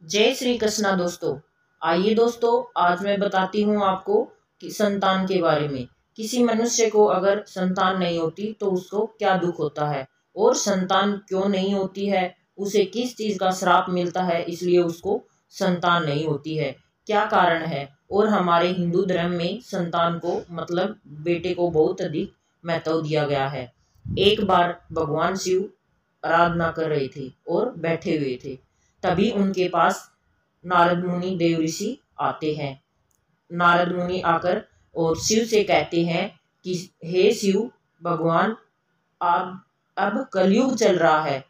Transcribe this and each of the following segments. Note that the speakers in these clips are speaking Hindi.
जय श्री कृष्णा दोस्तों। आइए दोस्तों, आज मैं बताती हूँ आपको कि संतान के बारे में। किसी मनुष्य को अगर संतान नहीं होती तो उसको क्या दुख होता है, और संतान क्यों नहीं होती है, उसे किस चीज़ का श्राप मिलता है इसलिए उसको संतान नहीं होती है, क्या कारण है। और हमारे हिंदू धर्म में संतान को मतलब बेटे को बहुत अधिक महत्व दिया गया है। एक बार भगवान शिव आराधना कर रहे थे और बैठे हुए थे, तभी उनके पास नारद मुनि देव ऋषि आते हैं। नारद मुनि आकर और शिव से कहते हैं कि हे शिव भगवान, आप अब कलयुग चल रहा है,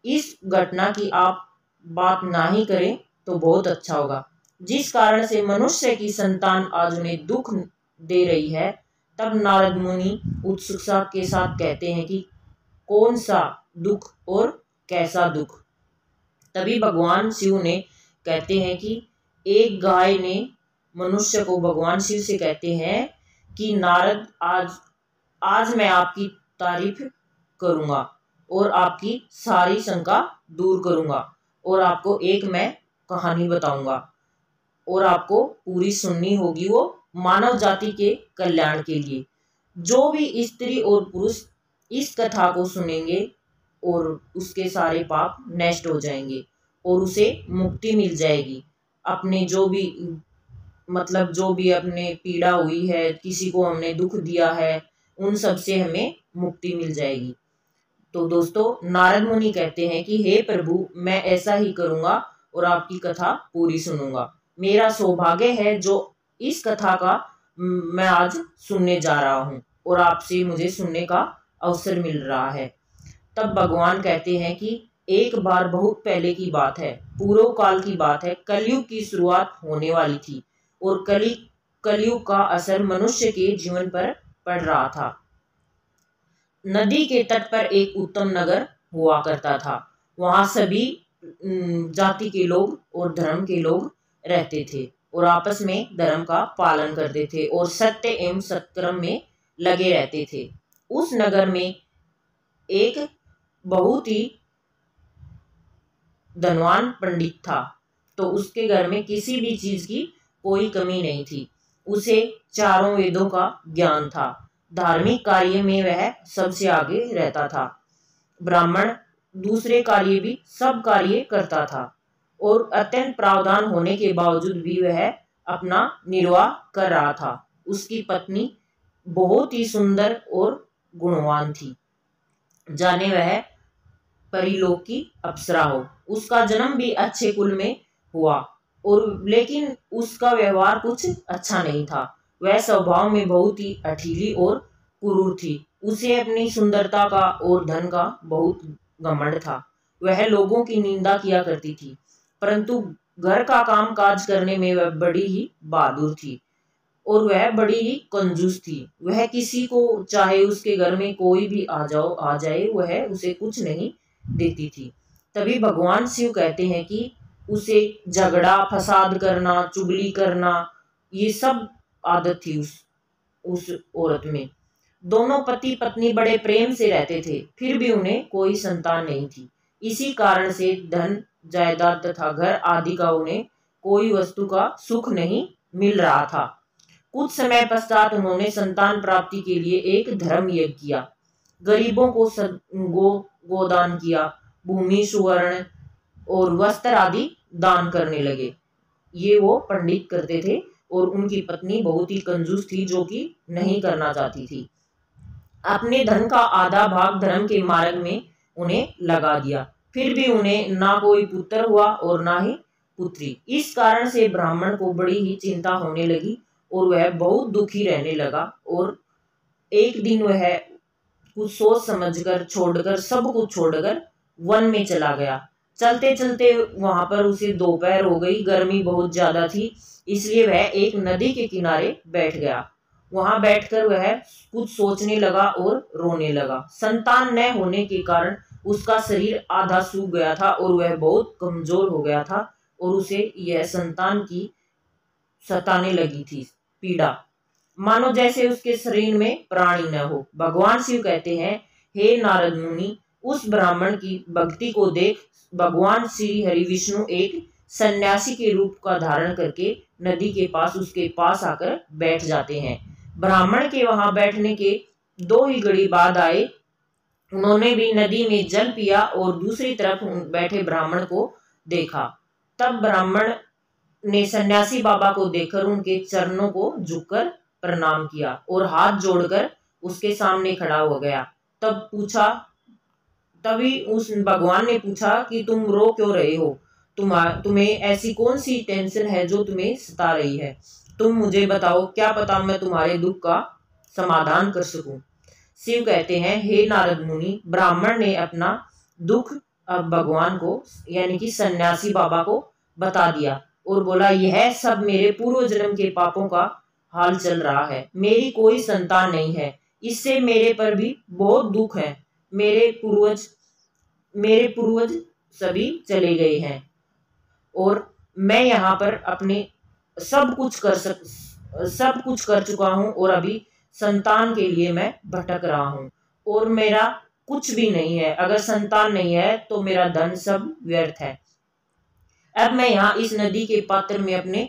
इस घटना की आप बात ना ही करें तो बहुत अच्छा होगा। जिस कारण से मनुष्य की संतान आज उन्हें दुख दे रही है। तब नारद मुनि उत्सुकता के साथ कहते हैं कि कौन सा दुख और कैसा दुख। तभी भगवान शिव ने कहते हैं कि एक गाय ने मनुष्य को भगवान शिव से कहते हैं कि नारद, आज आज मैं आपकी तारीफ करूंगा और आपकी सारी शंका दूर करूंगा, और आपको एक मैं कहानी बताऊंगा और आपको पूरी सुननी होगी, वो मानव जाति के कल्याण के लिए। जो भी स्त्री और पुरुष इस कथा को सुनेंगे और उसके सारे पाप नष्ट हो जाएंगे और उसे मुक्ति मिल जाएगी। अपने जो भी जो भी अपने पीड़ा हुई है, किसी को हमने दुख दिया है, उन सब से हमें मुक्ति मिल जाएगी। तो दोस्तों, नारद मुनि कहते हैं कि हे प्रभु, मैं ऐसा ही करूंगा और आपकी कथा पूरी सुनूंगा। मेरा सौभाग्य है जो इस कथा का मैं आज सुनने जा रहा हूँ और आपसे मुझे सुनने का अवसर मिल रहा है। तब भगवान कहते हैं कि एक बार बहुत पहले की बात है, पूर्व काल की बात है, कलयुग की शुरुआत होने वाली थी और कलयुग का असर मनुष्य के जीवन पर पड़ रहा था। नदी के तट पर एक उत्तम नगर हुआ करता था। वहां सभी जाति के लोग और धर्म के लोग रहते थे और आपस में धर्म का पालन करते थे और सत्य एवं सत्कर्म में लगे रहते थे। उस नगर में एक बहुत ही धनवान पंडित था, तो उसके घर में किसी भी चीज की कोई कमी नहीं थी। उसे चारों वेदों का ज्ञान था। धार्मिक कार्य में वह सबसे आगे रहता था। ब्राह्मण दूसरे कार्य भी सब कार्य करता था और अत्यंत प्रावधान होने के बावजूद भी वह अपना निर्वाह कर रहा था। उसकी पत्नी बहुत ही सुंदर और गुणवान थी, जाने वह परिलोक की अप्सरा हो। उसका जन्म भी अच्छे कुल में हुआ, और लेकिन उसका व्यवहार कुछ अच्छा नहीं था। वह स्वभाव में बहुत ही अठीली और क्रूर थी। उसे अपनी सुंदरता का और धन का बहुत घमंड था। वह लोगों की निंदा किया करती थी, परंतु घर का काम काज करने में वह बड़ी ही बहादुर थी और वह बड़ी ही कंजूस थी। वह किसी को, चाहे उसके घर में कोई भी आ जाए, वह उसे कुछ नहीं देती थी। तभी भगवान शिव कहते हैं कि उसे झगड़ा फसाद करना, चुगली करना, ये सब आदत थी उस औरत में। दोनों पति पत्नी बड़े प्रेम से रहते थे, फिर भी उन्हें कोई संतान नहीं थी। इसी कारण से धन जायदाद तथा घर आदि का उन्हें कोई वस्तु का सुख नहीं मिल रहा था। कुछ समय पश्चात उन्होंने संतान प्राप्ति के लिए एक धर्म यज्ञ किया, गरीबों को गोदान किया, भूमि सुवर्ण और वस्त्र आदि दान करने लगे। ये वो पंडित करते थे और उनकी पत्नी बहुत ही कंजूस थी, जो कि नहीं करना चाहती थी। अपने धन का आधा भाग धर्म के मार्ग में उन्हें लगा दिया, फिर भी उन्हें ना कोई पुत्र हुआ और ना ही पुत्री। इस कारण से ब्राह्मण को बड़ी ही चिंता होने लगी और वह बहुत दुखी रहने लगा। और एक दिन वह कुछ सोच समझकर छोड़कर, सब कुछ छोड़कर वन में चला गया। चलते चलते वहां पर उसे दोपहर हो गई, गर्मी बहुत ज्यादा थी, इसलिए वह एक नदी के किनारे बैठ गया। वहां बैठकर वह कुछ सोचने लगा और रोने लगा। संतान न होने के कारण उसका शरीर आधा सूख गया था और वह बहुत कमजोर हो गया था और उसे यह संतान की सताने लगी थी पीड़ा, मानो जैसे उसके शरीर में प्राण ही न हो। भगवान शिव कहते हैं, हे नारद मुनि, उस ब्राह्मण की भक्ति को देख भगवान श्री हरि विष्णु एक सन्यासी के रूप का धारण करके नदी के पास उसके पास आकर बैठ जाते हैं। ब्राह्मण के वहां बैठने के 2 ही घड़ी बाद आए। उन्होंने भी नदी में जल पिया और दूसरी तरफ बैठे ब्राह्मण को देखा। तब ब्राह्मण ने सन्यासी बाबा को देखकर उनके चरणों को झुककर प्रणाम किया और हाथ जोड़कर उसके सामने खड़ा हो गया। तभी उस भगवान ने पूछा कि तुम रो क्यों रहे हो? तुम्हें ऐसी कौन सी टेंशन है जो तुम्हें सता रही है? तुम मुझे बताओ, क्या पता मैं तुम्हारे दुख का समाधान कर सकूं। शिव कहते हैं, हे नारद मुनि, ब्राह्मण ने अपना दुख अब भगवान को यानी कि सन्यासी बाबा को बता दिया और बोला, यह सब मेरे पूर्व जन्म के पापों का हाल चल रहा है। मेरी कोई संतान नहीं है, इससे मेरे पर भी बहुत दुख है। मेरे पूर्वज सभी चले गए हैं और मैं यहाँ पर अपने सब कुछ कर चुका हूँ और अभी संतान के लिए मैं भटक रहा हूँ और मेरा कुछ भी नहीं है। अगर संतान नहीं है तो मेरा धन सब व्यर्थ है। अब मैं यहाँ इस नदी के पात्र में अपने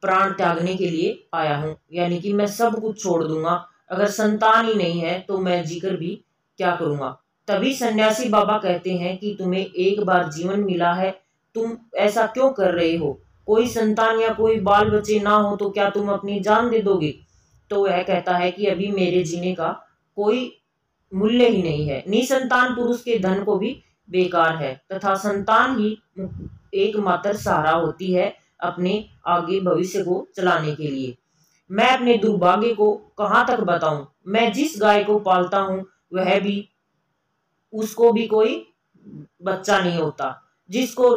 प्राण त्यागने के लिए आया हूँ, यानी कि मैं सब कुछ छोड़ दूंगा। अगर संतान ही नहीं है तो मैं जीकर भी क्या करूँगा। तभी सन्यासी बाबा कहते हैं कि तुम्हें एक बार जीवन मिला है, तुम ऐसा क्यों कर रहे हो? कोई संतान या कोई बाल बच्चे ना हो तो क्या तुम अपनी जान दे दोगे? तो वह कहता है कि अभी मेरे जीने का कोई मूल्य ही नहीं है। निसंतान पुरुष के धन को भी बेकार है तथा संतान ही एकमात्र सहारा होती है अपने आगे भविष्य को चलाने के लिए। मैं अपने दुर्भाग्य को कहाँ तक बताऊं? मैं जिस गाय को पालता हूँ वह भी उसको भी कोई बच्चा नहीं होता। जिसको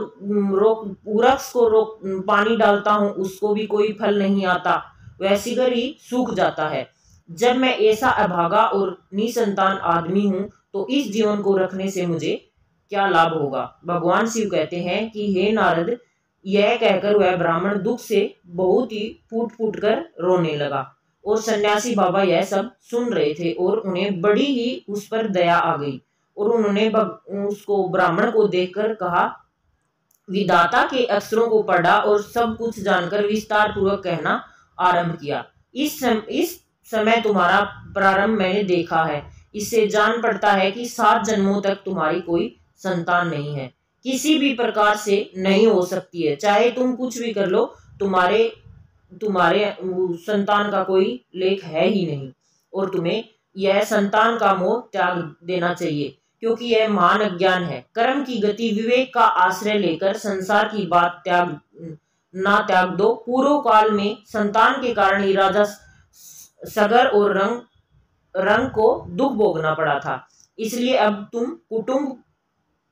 वृक्ष को पानी डालता हूँ उसको भी कोई फल नहीं आता, वह शीघ्र ही सूख जाता है। जब मैं ऐसा अभागा और निसंतान आदमी हूँ तो इस जीवन को रखने से मुझे क्या लाभ होगा? भगवान शिव कहते हैं कि हे नारद, यह कहकर वह ब्राह्मण दुख से बहुत ही फूट फूट कर रोने लगा और सन्यासी बाबा यह सब सुन रहे थे और उन्हें बड़ी ही उस पर दया आ गई और उन्होंने उसको ब्राह्मण को देखकर कहा, विधाता के अक्षरों को पढ़ा और सब कुछ जानकर विस्तार पूर्वक कहना आरंभ किया। इस समय तुम्हारा प्रारंभ मैंने देखा है। इससे जान पड़ता है कि 7 जन्मों तक तुम्हारी कोई संतान नहीं है, किसी भी प्रकार से नहीं हो सकती है। चाहे तुम कुछ भी कर लो, तुम्हारे संतान का कोई लेख है ही नहीं और तुम्हें यह संतान का मोह त्याग देना चाहिए, क्योंकि यह महान अज्ञान है। कर्म की गति विवेक का आश्रय लेकर संसार की बात त्याग दो। पूर्व काल में संतान के कारण ही राजा सगर और रंग को दुख भोगना पड़ा था। इसलिए अब तुम कुटुंब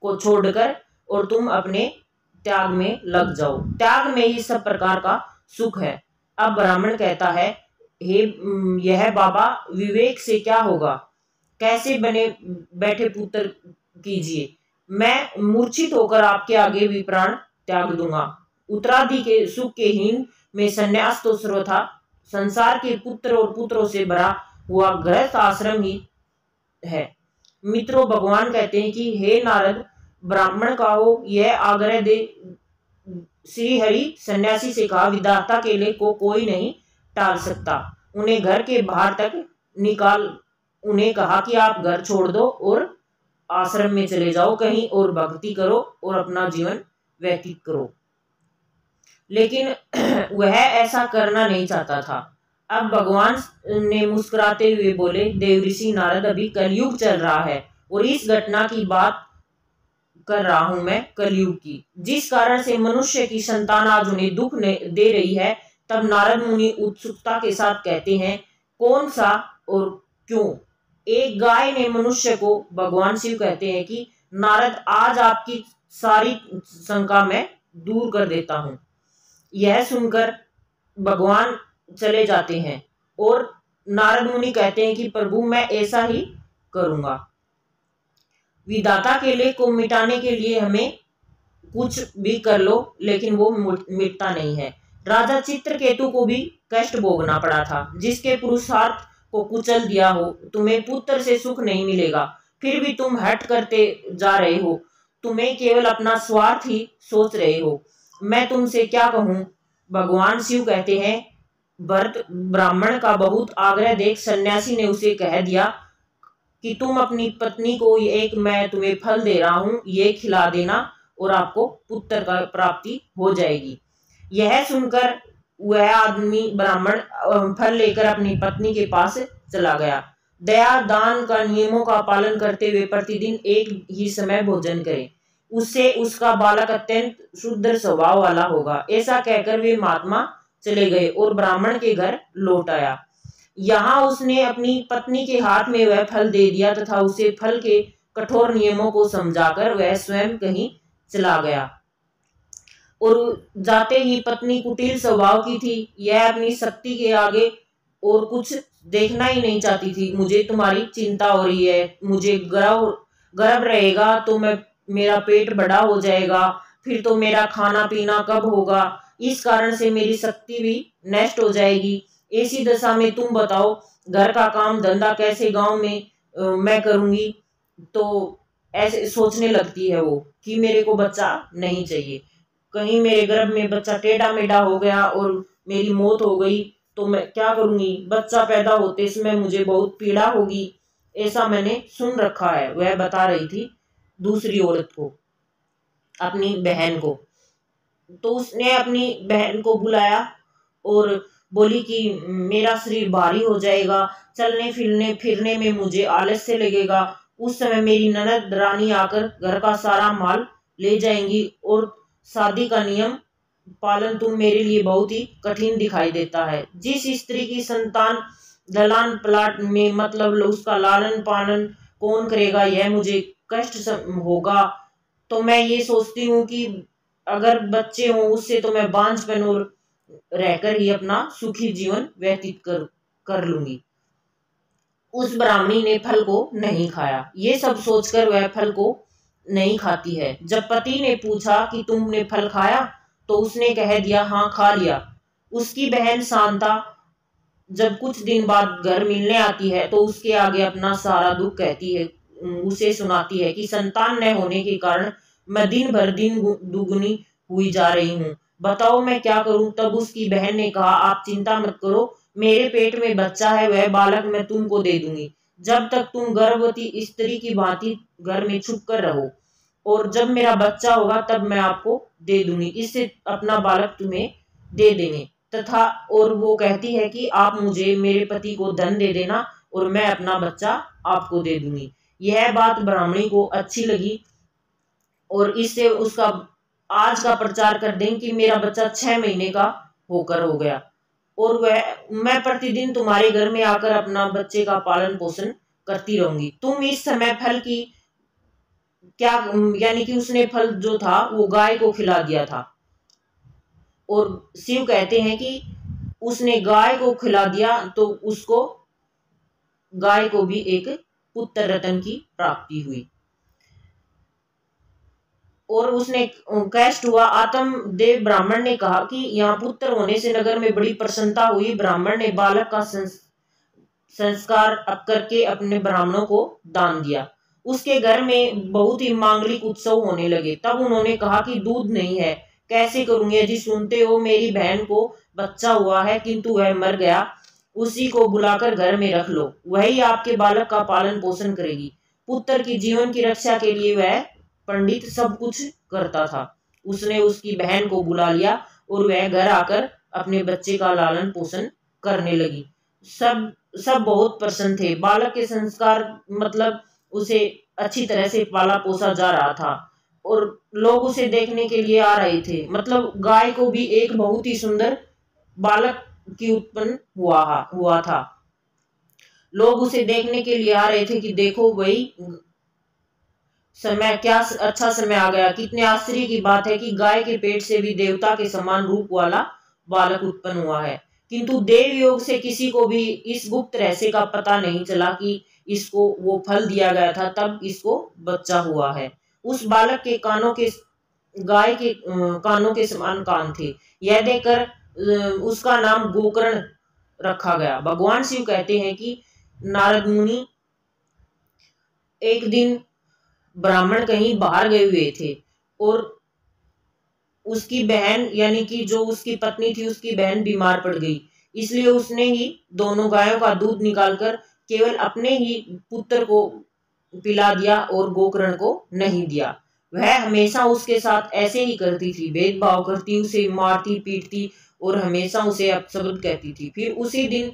को छोड़कर और तुम अपने त्याग में लग जाओ। त्याग में ही सब प्रकार का सुख है। अब ब्राह्मण कहता है, हे यह बाबा, विवेक से क्या होगा? कैसे बने बैठे पुत्र कीजिए। मैं मूर्छित होकर आपके आगे भी प्राण त्याग दूंगा। उत्तरादि के सुख के हीन में संन्यास तो सर्वथा संसार के पुत्र और पुत्रों से भरा हुआ गृहस्थ आश्रम ही है। मित्रों, भगवान कहते हैं कि हे नारद, ब्राह्मण का हो यह आग्रह दे। श्री हरि सन्यासी से कहा, विधाता के लिए को कोई नहीं टाल सकता। उन्हें घर के बाहर तक निकाल उन्हें कहा कि आप घर छोड़ दो और आश्रम में चले जाओ, कहीं और भक्ति करो और अपना जीवन व्यतीत करो। लेकिन वह ऐसा करना नहीं चाहता था। अब भगवान ने मुस्कुराते हुए बोले, देवऋषि नारद, अभी कलयुग चल रहा है और इस घटना की बात कर रहा हूं मैं, कलयुग की, जिस कारण से मनुष्य की संतान आज उन्हें दुख दे रही है। तब नारद मुनि उत्सुकता के साथ कहते हैं, कौन सा और क्यों? एक गाय ने मनुष्य को भगवान शिव कहते हैं कि नारद, आज आपकी सारी शंका मैं दूर कर देता हूं। यह सुनकर भगवान चले जाते हैं और नारद मुनि कहते हैं कि प्रभु, मैं ऐसा ही करूंगा। विधाता के लिए को मिटाने के लिए हमें कुछ भी कर लो, लेकिन वो मिटता नहीं है। राजा चित्रकेतु को भी कष्ट भोगना पड़ा था, जिसके पुरुषार्थ को कुचल दिया हो। तुम्हें पुत्र से सुख नहीं मिलेगा, फिर भी तुम हट करते जा रहे हो, तुम्हें केवल अपना स्वार्थ ही सोच रहे हो। मैं तुमसे क्या कहूँ। भगवान शिव कहते हैं, भरत ब्राह्मण का बहुत आग्रह देख सन्यासी ने उसे कह दिया कि तुम अपनी पत्नी को एक मैं तुम्हें फल दे रहा हूं, ये खिला देना और आपको पुत्र का प्राप्ति हो जाएगी। यह सुनकर वह आदमी ब्राह्मण फल लेकर अपनी पत्नी के पास चला गया। दया दान का नियमों का पालन करते हुए प्रतिदिन एक ही समय भोजन करें, उससे उसका बालक अत्यंत शुद्ध स्वभाव वाला होगा। ऐसा कहकर वे महात्मा चले गए और ब्राह्मण के घर लौट आया। यहाँ उसने अपनी पत्नी के हाथ में वह फल दे दिया तथा उसे फल के कठोर नियमों को समझाकर वह स्वयं कहीं चला गया। और जाते ही पत्नी कुटिल स्वभाव की थी, यह अपनी शक्ति के आगे और कुछ देखना ही नहीं चाहती थी। मुझे तुम्हारी चिंता हो रही है, मुझे गर्भ रहेगा तो मेरा पेट बड़ा हो जाएगा, फिर तो मेरा खाना पीना कब होगा, इस कारण से मेरी शक्ति भी नष्ट हो जाएगी। ऐसी दशा में तुम बताओ घर का काम धंधा कैसे गांव में मैं करूंगी। तो ऐसे सोचने लगती है वो कि मेरे को बच्चा नहीं चाहिए, कहीं मेरे गर्भ में बच्चा टेढ़ा मेढ़ा हो गया और मेरी मौत हो गई तो मैं क्या करूंगी। बच्चा पैदा होते समय मुझे बहुत पीड़ा होगी, ऐसा मैंने सुन रखा है। वह बता रही थी दूसरी औरत को, अपनी बहन को। तो उसने अपनी बहन को बुलाया और बोली कि मेरा शरीर भारी हो जाएगा, चलने फिरने में मुझे आलस्य लगेगा। उस समय मेरी ननद रानी आकर घर का सारा माल ले जाएंगी और शादी का नियम पालन तुम मेरे लिए बहुत ही कठिन दिखाई देता है। जिस स्त्री की संतान दलान प्लाट में, मतलब उसका लालन पालन कौन करेगा, यह मुझे कष्ट होगा। तो मैं ये सोचती हूँ कि अगर बच्चे हों उससे तो मैं बांझपन और रहकर ही अपना सुखी जीवन व्यतीत कर लूंगी। उस ब्राह्मणी ने फल को नहीं खाया। ये सब सोचकर वह फल को नहीं खाती है। जब पति ने पूछा कि तुमने फल खाया तो उसने कह दिया हाँ खा लिया। उसकी बहन शांता जब कुछ दिन बाद घर मिलने आती है तो उसके आगे अपना सारा दुख कहती है, उसे सुनाती है कि संतान न होने के कारण मैं दिन भर दिन दुगनी हुई जा रही हूँ, बताओ मैं क्या करूं। तब उसकी बहन ने कहा आप चिंता मत करो, मेरे पेट में बच्चा है, वह बालक मैं तुमको दे दूंगी। जब तक तुम गर्भवती स्त्री की भांति घर में छुप कर रहो और जब मेरा बच्चा होगा तब मैं आपको दे दूंगी, इससे अपना बालक तुम्हें दे देंगे। तथा और वो कहती है कि आप मुझे मेरे पति को धन दे देना और मैं अपना बच्चा आपको दे दूंगी। यह बात ब्राह्मणी को अच्छी लगी और इससे उसका आज का प्रचार कर दें कि मेरा बच्चा 6 महीने का होकर हो गया और मैं प्रतिदिन तुम्हारे घर में आकर अपना बच्चे का पालन पोषण करती रहूंगी। तुम इस समय फल की क्या, यानी कि उसने फल जो था वो गाय को खिला दिया था और शिव कहते हैं कि उसने गाय को खिला दिया तो उसको गाय को भी एक पुत्र रत्न की प्राप्ति हुई और उसने कष्ट हुआ। आत्मदेव ब्राह्मण ने कहा कि यहाँ पुत्र होने से नगर में बड़ी प्रसन्नता हुई। ब्राह्मण ने बालक का संस्कार करके अपने ब्राह्मणों को दान दिया। उसके घर में बहुत ही मांगलिक उत्सव होने लगे। तब उन्होंने कहा कि दूध नहीं है, कैसे करूंगी। जी सुनते हो, मेरी बहन को बच्चा हुआ है किंतु वह मर गया, उसी को बुलाकर घर में रख लो, वही आपके बालक का पालन पोषण करेगी। पुत्र की जीवन की रक्षा के लिए वह पंडित सब कुछ करता था। उसने उसकी बहन को बुला लिया और वह घर आकर अपने बच्चे का लालन पोषण करने लगी। सब बहुत प्रसन्न थे। बालक के संस्कार मतलब उसे अच्छी तरह से पाला पोसा जा रहा था और लोग उसे देखने के लिए आ रहे थे। मतलब गाय को भी एक बहुत ही सुंदर बालक की उत्पन्न हुआ था। लोग उसे देखने के लिए आ रहे थे कि देखो वही समय, क्या अच्छा समय आ गया। कितने आश्चर्य की बात है कि गाय के पेट से भी देवता के समान रूप वाला बालक उत्पन्न हुआ है। किंतु देव योग से किसी को भी इस गुप्त रहस्य का पता नहीं चला कि इसको वो फल दिया गया था तब इसको बच्चा हुआ है। उस बालक के कानों के गाय के कानों के समान कान थे। यह देखकर उसका नाम गोकर्ण रखा गया। भगवान शिव कहते हैं कि नारद मुनि एक दिन ब्राह्मण कहीं बाहर गए हुए थे और उसकी बहन यानी कि जो उसकी पत्नी थी उसकी बहन बीमार पड़ गई। इसलिए उसने ही दोनों गायों का दूध निकालकर केवल अपने ही पुत्र को पिला दिया और गोकर्ण को नहीं दिया। वह हमेशा उसके साथ ऐसे ही करती थी, भेदभाव करती, उसे मारती पीटती और हमेशा उसे अपशब्द कहती थी। फिर उसी दिन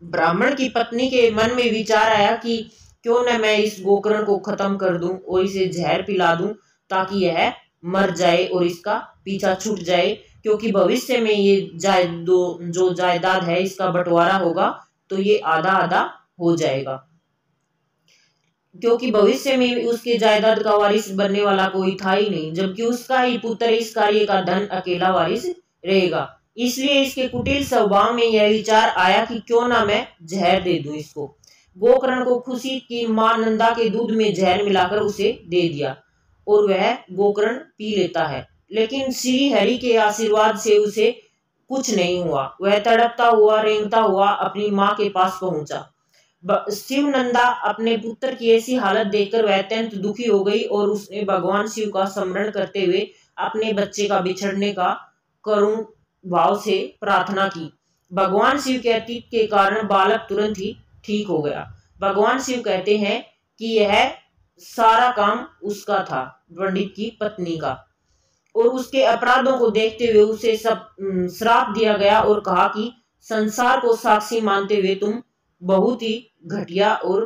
ब्राह्मण की पत्नी के मन में विचार आया कि क्यों न मैं इस गोकर्ण को खत्म कर दूं और इसे जहर पिला दूं ताकि यह मर जाए और इसका पीछा छूट जाए, क्योंकि भविष्य में ये जो जायदाद है इसका बंटवारा होगा तो ये आधा आधा हो जाएगा, क्योंकि भविष्य में उसके जायदाद का वारिस बनने वाला कोई था ही नहीं, जबकि उसका ही पुत्र इस कार्य का धन अकेला वारिस रहेगा। इसलिए इसके कुटिल स्वभाव में यह विचार आया कि क्यों ना मैं जहर दे दूं इसको। गोकर्ण को खुशी की मां नंदा के दूध में जहर मिलाकर उसे दे दिया और वह गोकर्ण पी लेता है। लेकिन श्री हरि के आशीर्वाद से उसे कुछ नहीं हुआ। वह तड़पता हुआ रेंगता हुआ अपनी मां के पास पहुंचा। शिव नंदा अपने पुत्र की ऐसी हालत देखकर वह अत्यंत दुखी हो गई और उसने भगवान शिव का स्मरण करते हुए अपने बच्चे का बिछड़ने का करुण भाव से प्रार्थना की। भगवान शिव के अतीत के कारण बालक तुरंत ही ठीक हो गया। भगवान शिव कहते हैं कि यह सारा काम उसका था, पंडित की पत्नी का, और उसके अपराधों को देखते हुए उसे सब श्राप दिया गया और कहा कि संसार को साक्षी मानते हुए तुम बहुत ही घटिया और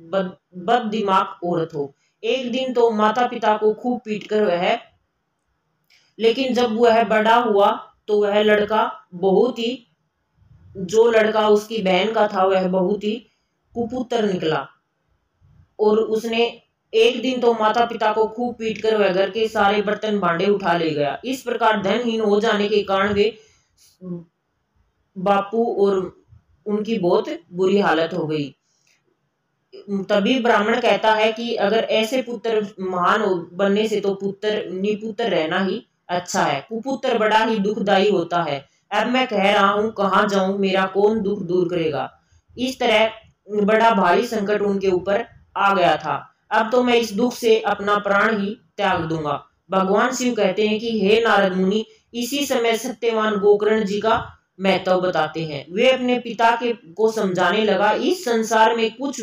बद दिमाग औरत हो। एक दिन तो माता पिता को खूब पीटकर वह, लेकिन जब वह बड़ा हुआ तो वह लड़का बहुत ही, जो लड़का उसकी बहन का था वह बहुत ही कुपुत्र निकला और उसने एक दिन तो माता पिता को खूब पीटकर वह घर के सारे बर्तन भांडे उठा ले गया। इस प्रकार धनहीन हो जाने के कारण वे बापू और उनकी बहुत बुरी हालत हो गई। तभी ब्राह्मण कहता है कि अगर ऐसे पुत्र महान बनने से तो पुत्र निपुत्र रहना ही अच्छा है, कुपुत्र बड़ा ही दुखदायी होता है। अब मैं कह रहा हूँ कहाँ जाऊं, मेरा कौन दुख दूर करेगा। इस तरह बड़ा भारी संकट उनके ऊपर आ गया था। अब तो मैं इस दुख से अपना प्राण ही त्याग दूंगा। भगवान शिव कहते हैं कि हे नारद मुनि, इसी समय सत्यवान गोकर्ण जी का महत्व बताते हैं। वे अपने पिता के को समझाने लगा, इस संसार में कुछ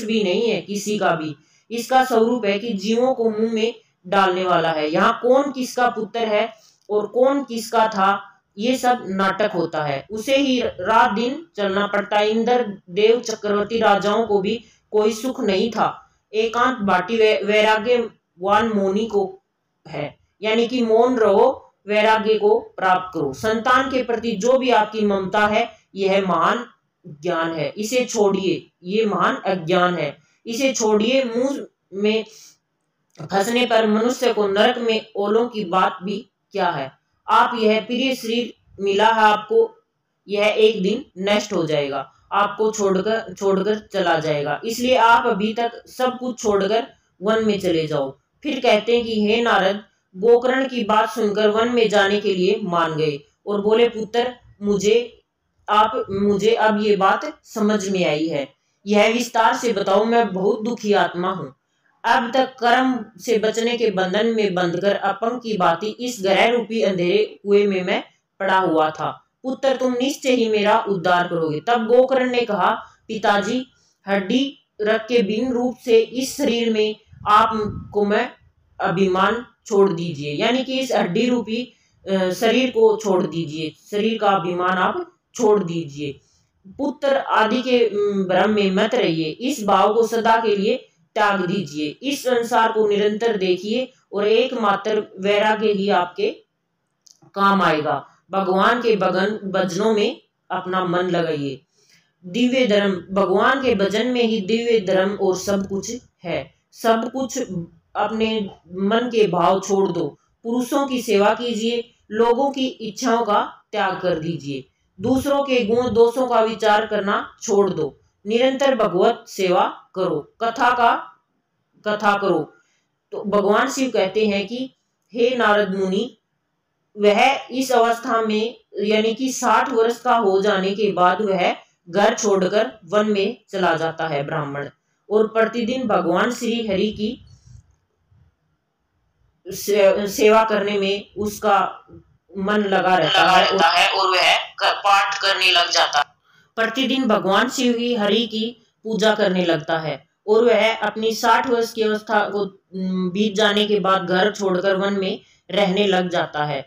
भी नहीं है किसी का भी। इसका स्वरूप है कि जीवों को मुंह में डालने वाला है। यहाँ कौन किसका पुत्र है और कौन किसका था, ये सब नाटक होता है। उसे ही रात दिन चलना पड़ता है। इंद्र देव चक्रवर्ती राजाओं को भी कोई सुख नहीं था। एकांत बाटी वैराग्यवान मौनी को है, यानी कि मौन रहो, वैराग्य को प्राप्त करो। संतान के प्रति जो भी आपकी ममता है यह महान ज्ञान है, इसे छोड़िए, ये महान अज्ञान है, इसे छोड़िए। मुंह में फंसने पर मनुष्य को नरक में ओलों की बात भी क्या है। आप यह प्रिय शरीर मिला है आपको, यह एक दिन नष्ट हो जाएगा, आपको छोड़कर चला जाएगा। इसलिए आप अभी तक सब कुछ छोड़कर वन में चले जाओ। फिर कहते हैं कि हे नारद, गोकर्ण की बात सुनकर वन में जाने के लिए मान गए और बोले, पुत्र मुझे अब ये बात समझ में आई है, यह विस्तार से बताओ, मैं बहुत दुखी आत्मा हूँ। अब तक कर्म से बचने के बंधन में बंधकर अपंग की भांति इस ग्रह रूपी अंधेरे कुएं में मैं पड़ा हुआ था। पुत्र, तुम निश्चय ही मेरा उद्धार करोगे। तब गोकर्ण ने कहा, पिताजी, हड्डी रख के भिन्न रूप से इस शरीर में आपको मैं अभिमान छोड़ दीजिए, यानी कि इस हड्डी रूपी शरीर को छोड़ दीजिए, शरीर का अभिमान आप छोड़ दीजिए। पुत्र आदि के भ्रम में मत रहिए, इस भाव को सदा के लिए त्याग दीजिए। इस संसार को निरंतर देखिए और एकमात्र वैराग्य ही आपके काम आएगा। भगवान के भजनों में अपना मन लगाइए। दिव्य धर्म, भगवान के भजन में ही दिव्य धर्म और सब कुछ है। सब कुछ अपने मन के भाव छोड़ दो, पुरुषों की सेवा कीजिए, लोगों की इच्छाओं का त्याग कर दीजिए, दूसरों के गुण दोषों का विचार करना छोड़ दो, निरंतर भगवत सेवा करो, कथा करो। तो भगवान शिव कहते हैं कि हे नारद मुनि, वह इस अवस्था में यानी कि 60 वर्ष का हो जाने के बाद वह घर छोड़कर वन में चला जाता है ब्राह्मण, और प्रतिदिन भगवान श्री हरि की सेवा करने में उसका मन लगा रहता है और वह पाठ करने लग जाता है। प्रतिदिन भगवान शिव की हरि की पूजा करने लगता है और वह अपनी 60 वर्ष की अवस्था को बीत जाने के बाद घर छोड़कर वन में रहने लग जाता है।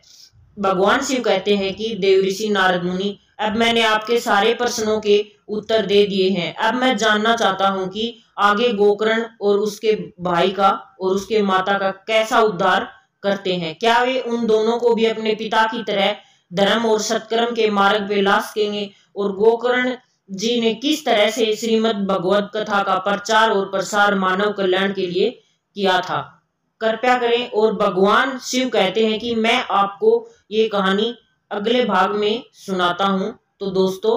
भगवान शिव कहते हैं कि देवऋषि नारद मुनि, अब मैंने आपके सारे प्रश्नों के उत्तर दे दिए हैं। अब मैं जानना चाहता हूं कि आगे गोकर्ण और उसके भाई का और उसके माता का कैसा उद्धार करते हैं। क्या वे उन दोनों को भी अपने पिता की तरह धर्म और सत्कर्म के मार्ग पे ला सकेंगे, और गोकर्ण जी ने किस तरह से श्रीमद् भगवत कथा का प्रचार और प्रसार मानव कल्याण के लिए किया था। कृपया करें। और भगवान शिव कहते हैं कि मैं आपको ये कहानी अगले भाग में सुनाता हूं। तो दोस्तों,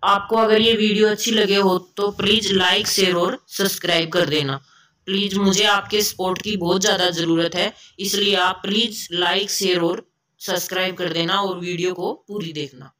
आपको अगर ये वीडियो अच्छी लगे हो तो प्लीज लाइक, शेयर और सब्सक्राइब कर देना। प्लीज, मुझे आपके सपोर्ट की बहुत ज़्यादा ज़रूरत है, इसलिए आप प्लीज लाइक, शेयर और सब्सक्राइब कर देना और वीडियो को पूरी देखना।